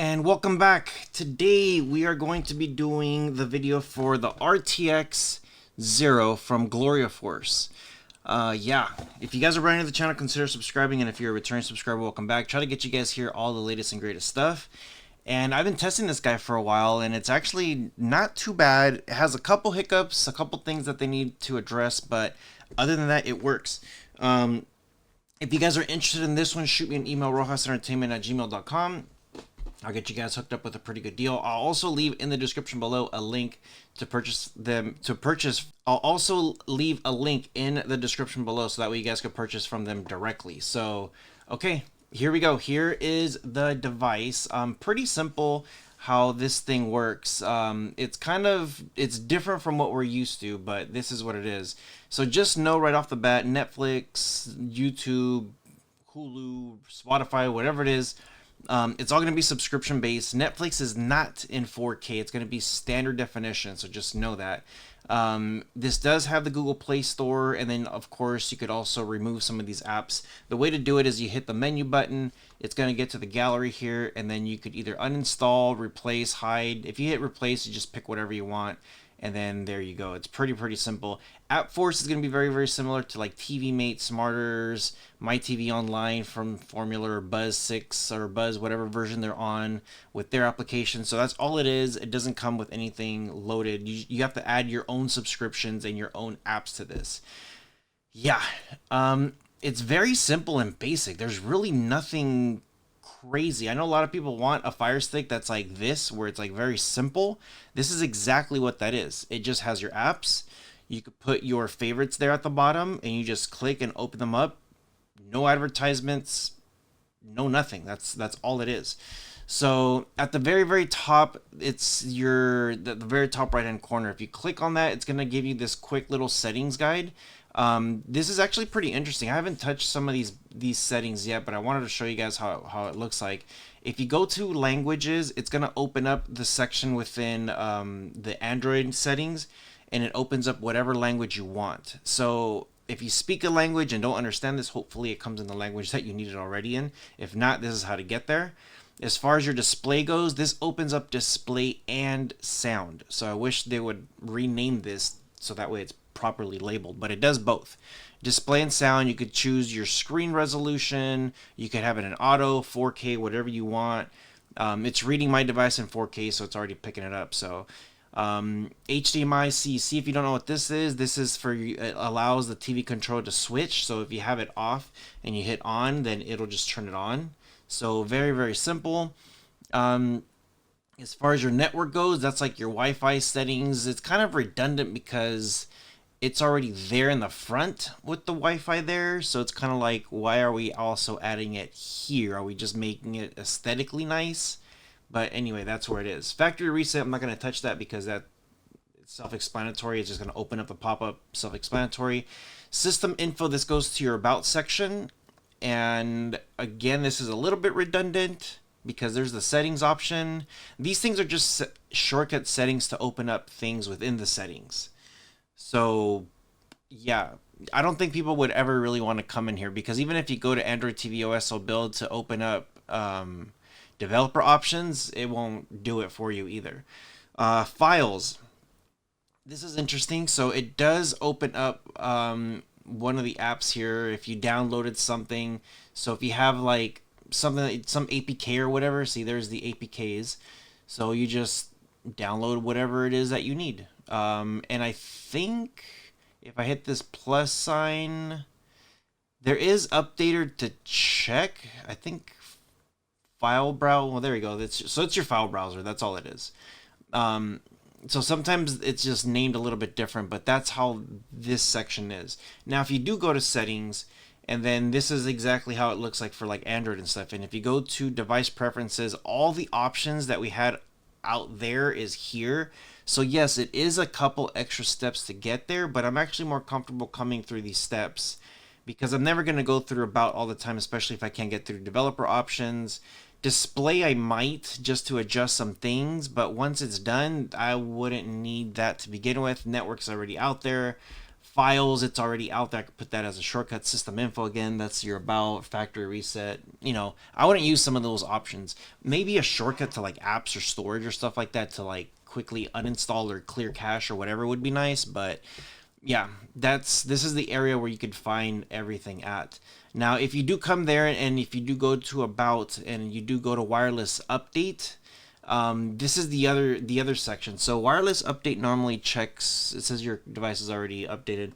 And welcome back. Today we are going to be doing the video for the RTX Zero from Gloriaforce. Yeah, if you guys are brand new to the channel, consider subscribing, and if you're a returning subscriber, welcome back. Try to get you guys here all the latest and greatest stuff. And I've been testing this guy for a while, and it's actually not too bad. It has a couple hiccups, a couple things that they need to address, but other than that, it works. If you guys are interested in this one, shoot me an email, rohasentertainment@gmail.com. I'll get you guys hooked up with a pretty good deal. I'll also leave in the description below a link to purchase them. I'll also leave a link in the description below so that way you guys can purchase from them directly. So, okay, here we go. Here is the device. Pretty simple how this thing works. It's different from what we're used to, but this is what it is. So just know right off the bat, Netflix, YouTube, Hulu, Spotify, whatever it is, it's all going to be subscription based. Netflix is not in 4K. It's going to be standard definition, so just know that. This does have the Google Play Store, and then of course you could also remove some of these apps. The way to do it is you hit the menu button. It's going to get to the gallery here, and then you could either uninstall, replace, hide. If you hit replace, you just pick whatever you want, and then there you go. It's pretty simple. AppForce is going to be very similar to like TV Mate, Smarters, My TV Online from Formula or Buzz 6 or Buzz whatever version they're on with their application. So that's all it is. It doesn't come with anything loaded. You have to add your own subscriptions and your own apps to this. Yeah, it's very simple and basic. There's really nothing crazy. I know a lot of people want a Fire Stick that's like this, where it's like very simple. This is exactly what that is. It just has your apps. You could put your favorites there at the bottom, and you just click and open them up. No advertisements, no nothing. That's all it is. So at the very top, it's the very top right hand corner. If you click on that, it's gonna give you this quick little settings guide. This is actually pretty interesting. I haven't touched some of these settings yet, but I wanted to show you guys how it looks like. If you go to languages, it's gonna open up the section within the Android settings, and it opens up whatever language you want. So if you speak a language and don't understand this, hopefully it comes in the language that you need it already in. If not, this is how to get there. As far as your display goes, this opens up display and sound. So I wish they would rename this so that way it's properly labeled, but it does both. Display and sound, you could choose your screen resolution. You could have it in auto, 4K, whatever you want. It's reading my device in 4K, so it's already picking it up. So HDMI CC, if you don't know what this is for, it allows the TV control to switch. So if you have it off and you hit on, then it'll just turn it on. So very simple. As far as your network goes, that's like your Wi-Fi settings. It's kind of redundant because it's already there in the front with the Wi-Fi there. So it's kind of like, why are we also adding it here? Are we just making it aesthetically nice? But anyway, that's where it is. Factory reset, I'm not going to touch that because it's self-explanatory. It's just going to open up the pop-up, self-explanatory. System info, this goes to your about section. And again, this is a little bit redundant because there's the settings option. These things are just shortcut settings to open up things within the settings. So yeah, I don't think people would ever really want to come in here, because even if you go to Android TV OSO build to open up developer options, it won't do it for you either. Files. This is interesting. So it does open up one of the apps here if you downloaded something. So if you have like something, some APK or whatever, see there's the APKs. So you just download whatever it is that you need. And I think if I hit this plus sign, there is updater to check. I think file browser. Well, there you go. So it's your file browser. That's all it is. So sometimes it's just named a little bit different, but that's how this section is. Now, if you do go to settings, and then this is exactly how it looks like for like Android and stuff. And if you go to device preferences, all the options that we had out there is here. So yes, it is a couple extra steps to get there, but I'm actually more comfortable coming through these steps because I'm never going to go through about all the time, especially if I can't get through developer options. Display I might, just to adjust some things, but once it's done, I wouldn't need that to begin with. Network's already out there. files, it's already out there. I could put that as a shortcut. System info, again, that's your about, factory reset. You know, I wouldn't use some of those options. Maybe a shortcut to like apps or storage or stuff like that to like quickly uninstall or clear cache or whatever would be nice. But yeah, this is the area where you could find everything at. Now, if you do come there and if you do go to about and you do go to wireless update, this is the other section. So wireless update normally checks, it says your device is already updated.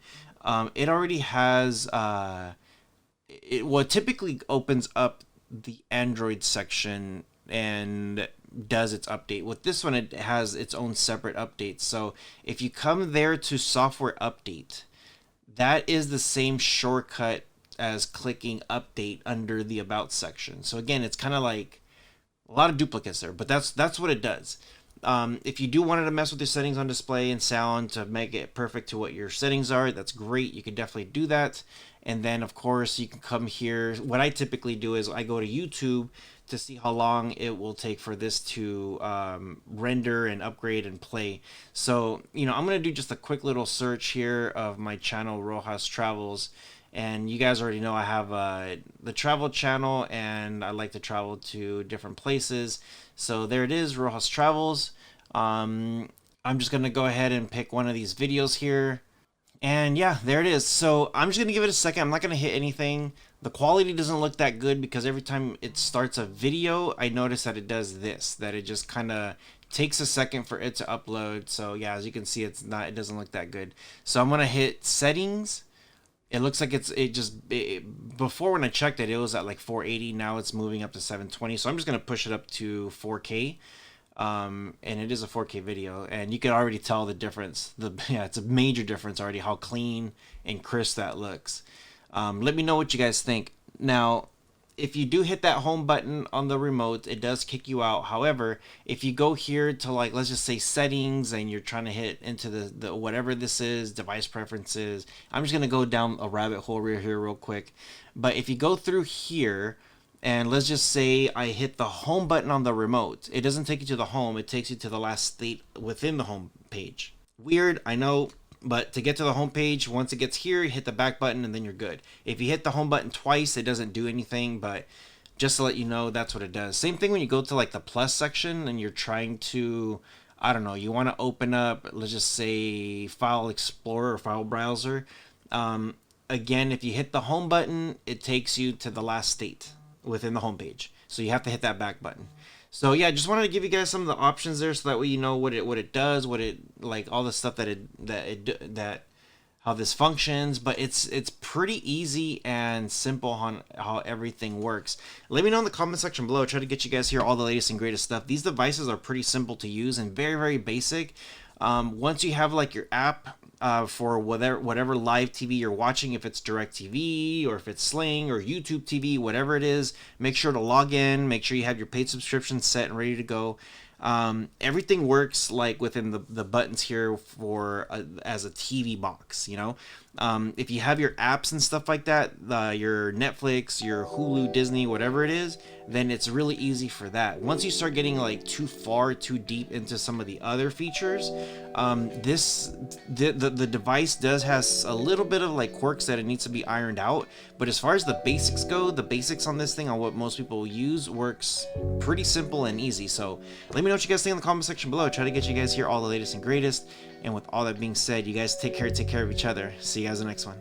It already has, what typically opens up the Android section and does its update. With this one, it has its own separate updates. So if you come there to software update, that is the same shortcut as clicking update under the about section. So again, it's kind of like a lot of duplicates there, but that's what it does. If you do want to mess with your settings on display and sound to make it perfect to what your settings are, that's great. You can definitely do that. And then of course you can come here. What I typically do is I go to YouTube to see how long it will take for this to render and upgrade and play. So, you know, I'm going to do just a quick little search here of my channel, Rohas Travels. And you guys already know I have the travel channel, and I like to travel to different places. So there it is, Rohas Travels. I'm just going to go ahead and pick one of these videos here. And yeah, there it is. So I'm just going to give it a second. I'm not going to hit anything. The quality doesn't look that good because every time it starts a video, I notice that it does this, that it just kind of takes a second for it to upload. So yeah, as you can see, it doesn't look that good. So I'm going to hit settings. It looks like before when I checked it, it was at like 480. Now it's moving up to 720. So I'm just going to push it up to 4K. And it is a 4K video, and you can already tell the difference. Yeah, it's a major difference already, how clean and crisp that looks. Let me know what you guys think. Now, if you do hit that home button on the remote, it does kick you out. However, if you go here to, like, let's just say settings, and you're trying to hit into the whatever this is, device preferences, I'm just going to go down a rabbit hole here real quick. But if you go through here, and let's just say I hit the home button on the remote, it doesn't take you to the home, it takes you to the last state within the home page. Weird, I know. But to get to the home page, once it gets here, you hit the back button and then you're good. If you hit the home button twice, it doesn't do anything, but just to let you know, that's what it does. Same thing when you go to like the plus section and you're trying to, I don't know, you want to open up, let's just say File Explorer or File Browser. Again, if you hit the home button, it takes you to the last state within the home page. So you have to hit that back button. So yeah, just wanted to give you guys some of the options there, so that way you know what it does, like all the stuff that how this functions. But it's pretty easy and simple on how everything works. Let me know in the comment section below. Try to get you guys here all the latest and greatest stuff. These devices are pretty simple to use and very, very basic. Once you have like your app for whatever live TV you're watching, if it's DirecTV or if it's Sling or YouTube TV, whatever it is, make sure to log in. Make sure you have your paid subscription set and ready to go. Everything works like within the buttons here for as a TV box, you know. If you have your apps and stuff like that, your Netflix, your Hulu, Disney, whatever it is, then it's really easy for that. Once you start getting like too deep into some of the other features, the device does has a little bit of like quirks that it needs to be ironed out. But as far as the basics go, the basics on this thing, on what most people use, works pretty simple and easy. So let me know what you guys think in the comment section below. Try to get you guys here all the latest and greatest. And with all that being said, you guys take care of each other. See you guys in the next one.